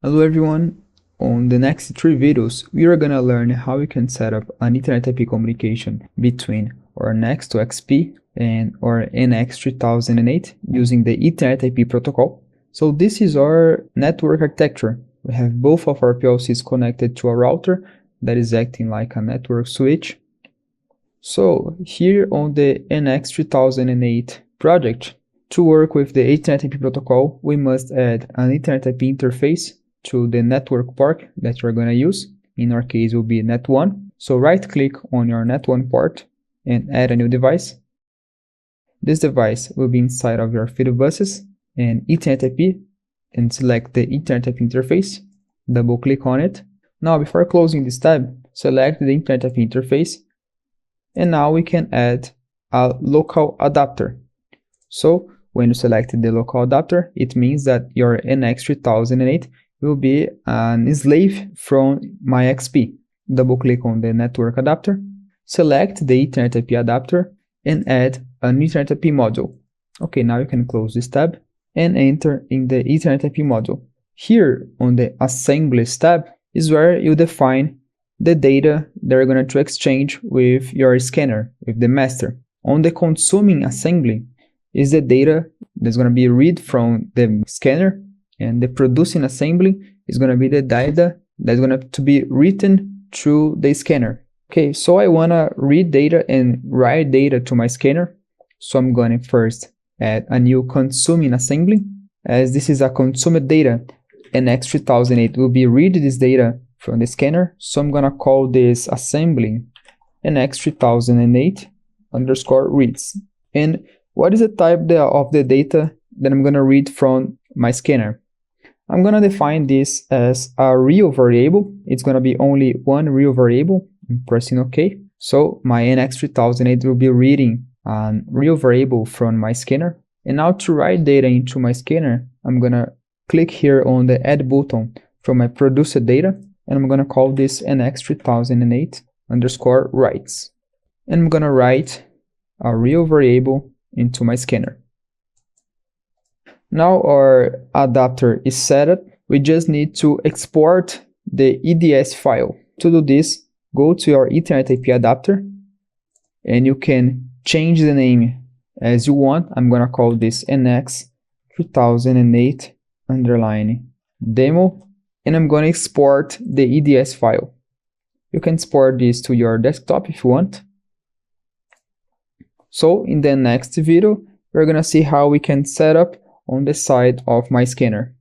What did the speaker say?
Hello everyone, on the next 3 videos we are gonna learn how we can set up an Ethernet IP communication between our Nexto XP and our NX3008 using the Ethernet IP protocol. So this is our network architecture. We have both of our PLCs connected to a router that is acting like a network switch. So here on the NX3008 project, to work with the Ethernet IP protocol, we must add an Ethernet IP interface to the network port that you're going to use. In our case, will be Net1. So right-click on your Net1 port and add a new device. This device will be inside of your field buses and Ethernet IP, and select the Ethernet IP interface. Double-click on it. Now, before closing this tab, select the Ethernet IP interface, and now we can add a local adapter. So when you select the local adapter, it means that your NX3008 will be a slave from my XP. Double click on the network adapter, select the Ethernet IP adapter, and add an Ethernet IP module. Okay, now you can close this tab and enter in the Ethernet IP module. Here on the Assemblies tab is where you define the data that you're going to exchange with your scanner, with the master. On the consuming assembly is the data that's going to be read from the scanner, and the producing assembly is going to be the data that's going to be written through the scanner. Okay, so I want to read data and write data to my scanner. So I'm going to first add a new consuming assembly. As this is a consumed data, NX3008 will be read this data from the scanner. So I'm going to call this assembly NX3008 underscore reads. And what is the type of the data that I'm going to read from my scanner? I'm going to define this as a real variable. It's going to be only one real variable. I'm pressing OK. So my NX3008 will be reading a real variable from my scanner. And now to write data into my scanner, I'm going to click here on the add button from my produced data. And I'm going to call this NX3008 underscore writes. And I'm going to write a real variable into my scanner. Now our adapter is set up. We just need to export the EDS file. To do this, go to your Ethernet IP adapter, and you can change the name as you want. I'm going to call this NX3008 underline demo, and I'm going to export the EDS file. You can export this to your desktop if you want. So in the next video, we're going to see how we can set up on the side of my scanner.